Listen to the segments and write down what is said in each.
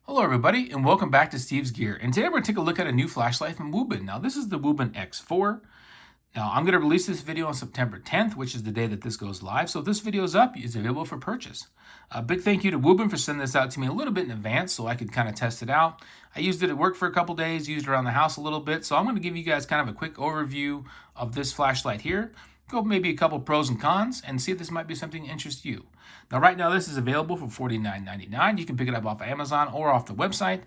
Hello everybody and welcome back to Steve's Gear. And today we're going to take a look at a new flashlight from Wuben. Now this is the Wuben X4. Now I'm going to release this video on September 10th, which is the day that this goes live. So if this video is up, it's available for purchase. A big thank you to Wuben for sending this out to me a little bit in advance so I could kind of test it out. I used it at work for a couple days, used it around the house a little bit. So I'm going to give you guys kind of a quick overview of this flashlight here. Go maybe a couple pros and cons and see if this might be something that interests you. Now, right now, this is available for $49.99. You can pick it up off Amazon or off the website.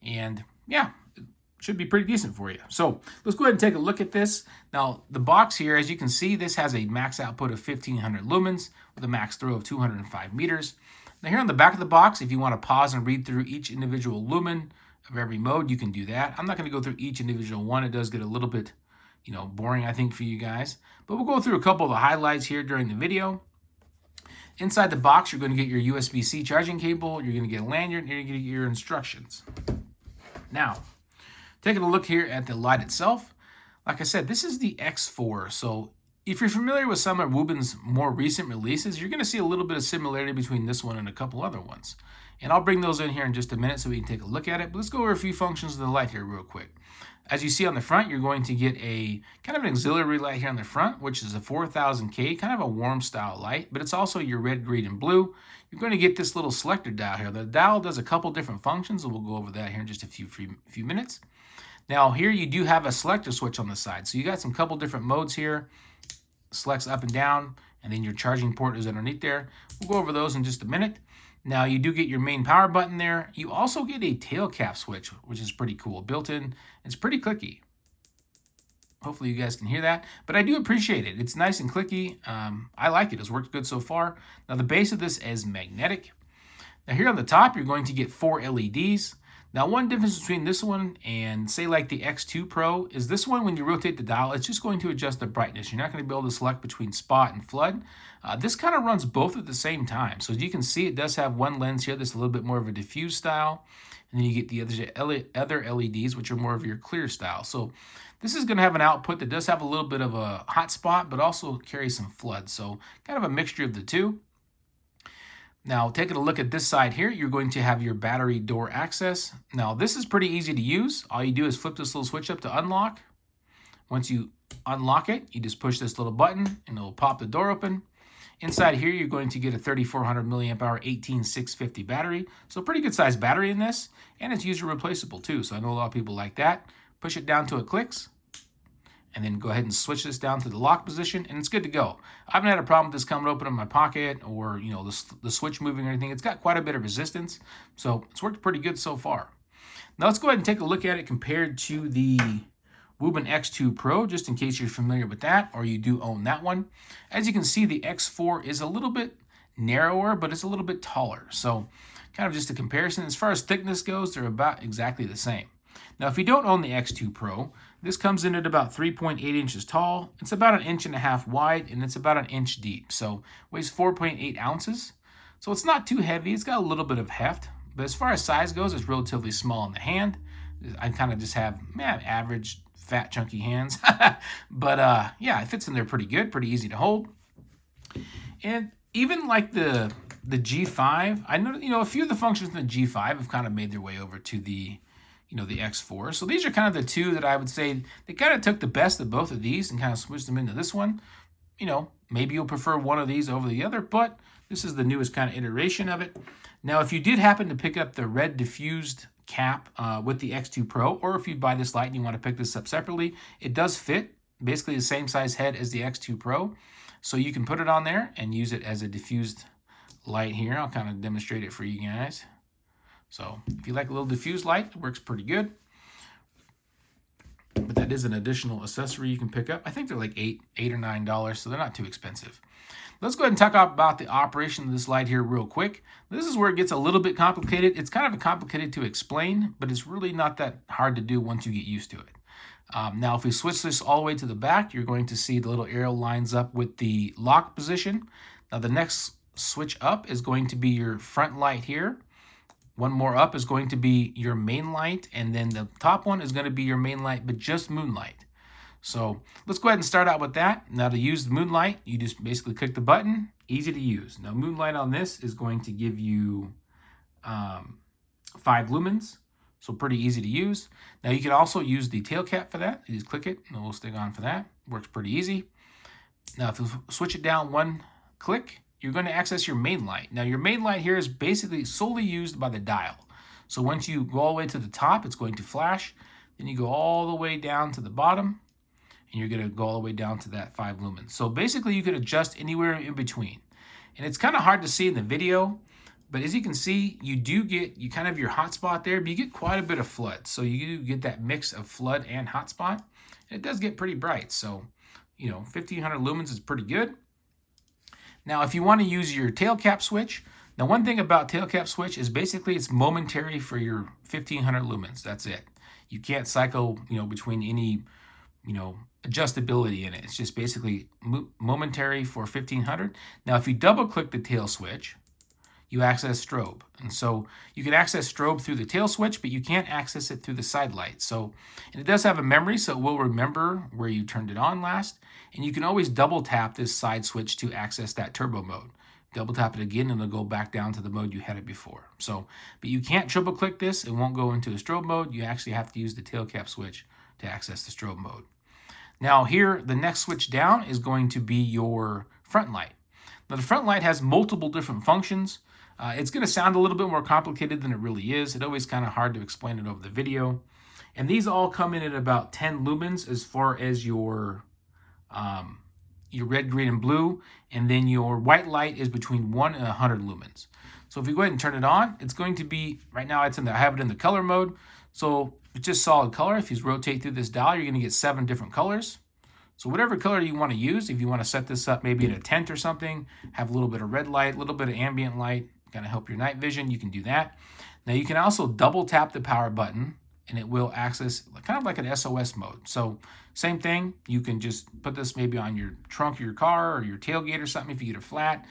And yeah, it should be pretty decent for you. So let's go ahead and take a look at this. Now, the box here, as you can see, this has a max output of 1500 lumens with a max throw of 205 meters. Now, here on the back of the box, if you want to pause and read through each individual lumen of every mode, you can do that. I'm not going to go through each individual one. It does get a little bit boring, I think, for you guys. But we'll go through a couple of the highlights here during the video. Inside the box, you're going to get your USB-C charging cable, you're going to get a lanyard, and you're going to get your instructions. Now, taking a look here at the light itself, like I said, this is the X4. So if you're familiar with some of Wuben's more recent releases, you're going to see a little bit of similarity between this one and a couple other ones. And I'll bring those in here in just a minute so we can take a look at it. But let's go over a few functions of the light here real quick. As you see on the front, you're going to get a kind of an auxiliary light here on the front, which is a 4000K, kind of a warm style light, but it's also your red, green, and blue. You're going to get this little selector dial here. The dial does a couple different functions, and we'll go over that here in just a few minutes. Now here you do have a selector switch on the side. So you got some couple different modes here. Selects up and down, and then your charging port is underneath there. We'll go over those in just a minute. Now you do get your main power button there. You also get a tail cap switch, which is pretty cool. Built in, it's pretty clicky. Hopefully you guys can hear that, but I do appreciate it. It's nice and clicky. I like it. It's worked good so far. Now the base of this is magnetic. Now here on the top, you're going to get 4 LEDs. Now one difference between this one and say like the X2 Pro is this one, when you rotate the dial, it's just going to adjust the brightness. You're not going to be able to select between spot and flood. This kind of runs both at the same time. So as you can see, it does have one lens here that's a little bit more of a diffuse style. And then you get the other LEDs, which are more of your clear style. So this is going to have an output that does have a little bit of a hot spot, but also carries some flood. So kind of a mixture of the two. Now, taking a look at this side here, you're going to have your battery door access. Now, this is pretty easy to use. All you do is flip this little switch up to unlock. Once you unlock it, you just push this little button and it'll pop the door open. Inside here, you're going to get a 3400 milliamp hour 18650 battery. So pretty good sized battery in this, and it's user replaceable too. So I know a lot of people like that. Push it down till it clicks, and then go ahead and switch this down to the lock position, and it's good to go. I haven't had a problem with this coming open in my pocket or the switch moving or anything. It's got quite a bit of resistance, so it's worked pretty good so far. Now let's go ahead and take a look at it compared to the Wuben X2 Pro, just in case you're familiar with that or you do own that one. As you can see, the X4 is a little bit narrower, but it's a little bit taller. So kind of just a comparison. As far as thickness goes, they're about exactly the same. Now, if you don't own the X2 Pro, this comes in at about 3.8 inches tall. It's about 1.5 inches wide, and it's about 1 inch deep. So weighs 4.8 ounces. So it's not too heavy. It's got a little bit of heft. But as far as size goes, it's relatively small in the hand. I kind of just have average fat, chunky hands. But yeah, it fits in there pretty good, pretty easy to hold. And even like the G5, I know, a few of the functions in the G5 have kind of made their way over to the the X4. So these are kind of the two that I would say they kind of took the best of both of these and kind of switched them into this one. Maybe you'll prefer one of these over the other, but this is the newest kind of iteration of it. Now, if you did happen to pick up the red diffused cap with the X2 Pro, or if you buy this light and you want to pick this up separately, it does fit basically the same size head as the X2 Pro. So you can put it on there and use it as a diffused light here. I'll kind of demonstrate it for you guys. So if you like a little diffused light, it works pretty good. But that is an additional accessory you can pick up. I think they're like $8 or $9, so they're not too expensive. Let's go ahead and talk about the operation of this light here real quick. This is where it gets a little bit complicated. It's kind of complicated to explain, but it's really not that hard to do once you get used to it. Now, if we switch this all the way to the back, you're going to see the little arrow lines up with the lock position. Now, the next switch up is going to be your front light here. One more up is going to be your main light, and then the top one is going to be your main light, but just moonlight. So let's go ahead and start out with that. Now, to use the moonlight, you just basically click the button, easy to use. Now, moonlight on this is going to give you 5 lumens, so pretty easy to use. Now you can also use the tail cap for that. You just click it and it will stick on for that. Works pretty easy. Now if you switch it down one click, you're going to access your main light. Now your main light here is basically solely used by the dial. So once you go all the way to the top, it's going to flash. Then you go all the way down to the bottom, and you're going to go all the way down to that 5 lumens. So basically you can adjust anywhere in between. And it's kind of hard to see in the video, but as you can see, you kind of your hotspot there, but you get quite a bit of flood. So you get that mix of flood and hotspot. And it does get pretty bright. So, 1500 lumens is pretty good. Now, if you want to use your tail cap switch, now one thing about tail cap switch is basically it's momentary for your 1500 lumens. That's it. You can't cycle, between any, adjustability in it. It's just basically momentary for 1500. Now, if you double click the tail switch, you access strobe. And so you can access strobe through the tail switch, but you can't access it through the side light. So, and it does have a memory, so it will remember where you turned it on last. And you can always double tap this side switch to access that turbo mode. Double tap it again and it'll go back down to the mode you had it before. So, but you can't triple click this. It won't go into a strobe mode. You actually have to use the tail cap switch to access the strobe mode. Now here, the next switch down is going to be your front light. Now the front light has multiple different functions. It's going to sound a little bit more complicated than it really is. It's always kind of hard to explain it over the video. And these all come in at about 10 lumens as far as your red, green, and blue. And then your white light is between 1 and 100 lumens. So if you go ahead and turn it on, it's going to be, right now I have it in the color mode. So it's just solid color. If you rotate through this dial, you're going to get 7 different colors. So whatever color you want to use, if you want to set this up maybe in a tent or something, have a little bit of red light, a little bit of ambient light, kind of help your night vision, you can do that. Now you can also double tap the power button and it will access kind of like an SOS mode. So same thing, you can just put this maybe on your trunk of your car or your tailgate or something if you get it flat.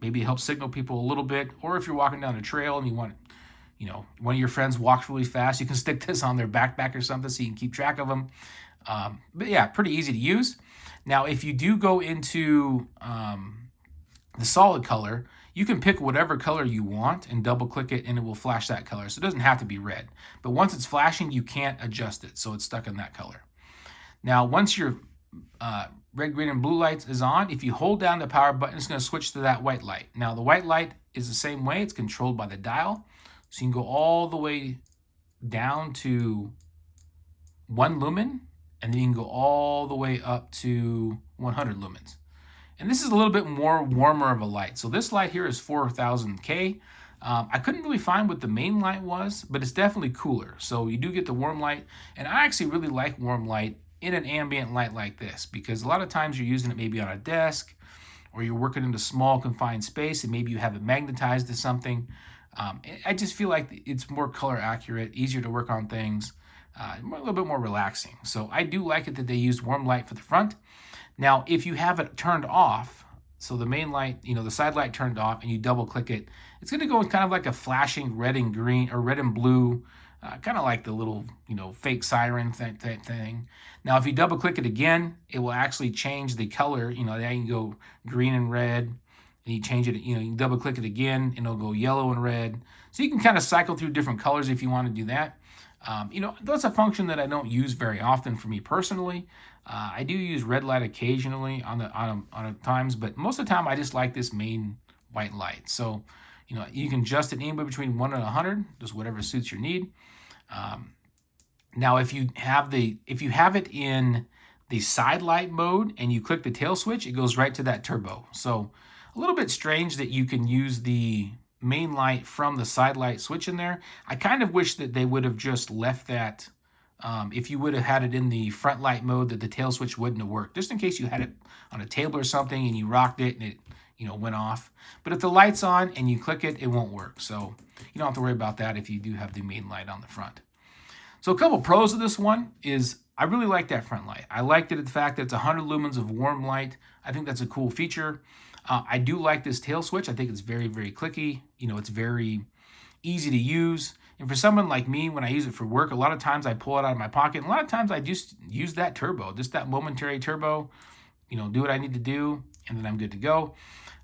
Maybe it helps signal people a little bit. Or if you're walking down a trail and you want, one of your friends walks really fast, you can stick this on their backpack or something so you can keep track of them. But yeah, pretty easy to use. Now, if you do go into the solid color, you can pick whatever color you want and double click it and it will flash that color. So it doesn't have to be red, but once it's flashing, you can't adjust it. So it's stuck in that color. Now, once your red, green, and blue lights is on, if you hold down the power button, it's going to switch to that white light. Now, the white light is the same way. It's controlled by the dial. So you can go all the way down to 1 lumen, and then you can go all the way up to 100 lumens. And this is a little bit more warmer of a light. So this light here is 4000K. I couldn't really find what the main light was, but it's definitely cooler. So you do get the warm light. And I actually really like warm light in an ambient light like this, because a lot of times you're using it maybe on a desk or you're working in a small confined space and maybe you have it magnetized to something. I just feel like it's more color accurate, easier to work on things, a little bit more relaxing. So I do like it that they used warm light for the front. Now, if you have it turned off, so the main light, the side light turned off, and you double click it, it's going to go in kind of like a flashing red and green or red and blue, kind of like the little, fake siren thing. Now, if you double click it again, it will actually change the color. Now you can go green and red, and you change it, you can double click it again, and it'll go yellow and red. So you can kind of cycle through different colors if you want to do that. That's a function that I don't use very often for me personally. I do use red light occasionally on times, but most of the time I just like this main white light. So, you can adjust it anywhere between 1 and 100, just whatever suits your need. Now, if you have it in the side light mode and you click the tail switch, it goes right to that turbo. So a little bit strange that you can use the main light from the side light switch in there. I kind of wish that they would have just left that. If you would have had it in the front light mode, that the tail switch wouldn't have worked, just in case you had it on a table or something and you rocked it and it went off. But if the light's on and you click it, it won't work. So you don't have to worry about that if you do have the main light on the front. So a couple pros of this one is I really like that front light. I liked it, the fact that it's 100 lumens of warm light. I think that's a cool feature. I do like this tail switch. I think it's very, very clicky. It's very easy to use. And for someone like me, when I use it for work, a lot of times I pull it out of my pocket. And a lot of times I just use that turbo, just that momentary turbo, do what I need to do, and then I'm good to go.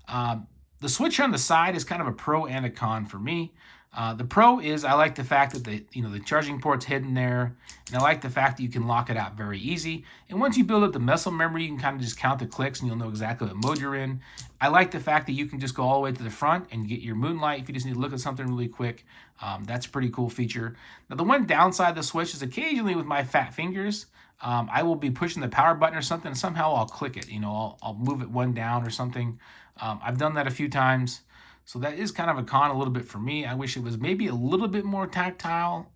The switch on the side is kind of a pro and a con for me. The Pro is, I like the fact that the charging port's hidden there, and I like the fact that you can lock it out very easy. And once you build up the muscle memory, you can kind of just count the clicks and you'll know exactly what mode you're in. I like the fact that you can just go all the way to the front and get your moonlight if you just need to look at something really quick. That's a pretty cool feature. Now, the one downside of the Switch is occasionally with my fat fingers, I will be pushing the power button or something, and somehow I'll click it. I'll move it one down or something. I've done that a few times. So that is kind of a con a little bit for me. I wish it was maybe a little bit more tactile,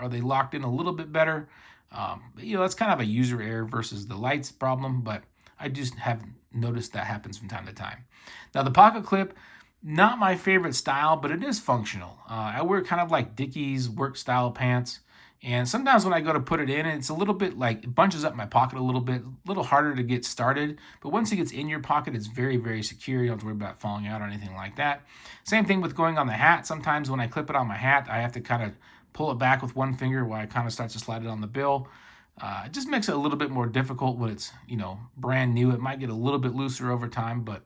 or they locked in a little bit better. But, that's kind of a user error versus the lights problem, but I just have noticed that happens from time to time. Now, the pocket clip, not my favorite style, but it is functional. I wear kind of like Dickies work style pants. And sometimes when I go to put it in, it's a little bit like, it bunches up my pocket a little bit, a little harder to get started. But once it gets in your pocket, it's very, very secure. You don't have to worry about falling out or anything like that. Same thing with going on the hat. Sometimes when I clip it on my hat, I have to kind of pull it back with one finger while I kind of start to slide it on the bill. It just makes it a little bit more difficult when it's, brand new. It might get a little bit looser over time, but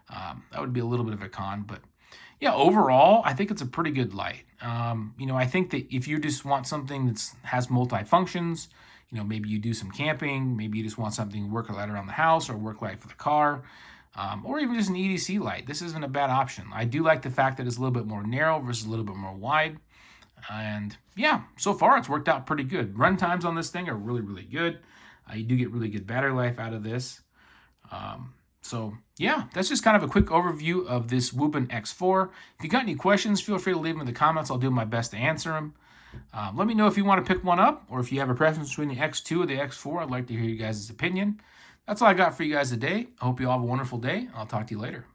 that would be a little bit of a con. But yeah, overall, I think it's a pretty good light. I think that if you just want something that has multi-functions, maybe you do some camping, maybe you just want something to work light around the house or work light for the car, or even just an EDC light, this isn't a bad option. I do like the fact that it's a little bit more narrow versus a little bit more wide. And yeah, so far it's worked out pretty good. Run times on this thing are really, really good. You do get really good battery life out of this. So yeah, that's just kind of a quick overview of this Wuben X4. If you got any questions, feel free to leave them in the comments. I'll do my best to answer them. Let me know if you want to pick one up or if you have a preference between the X2 or the X4. I'd like to hear you guys' opinion. That's all I got for you guys today. I hope you all have a wonderful day. I'll talk to you later.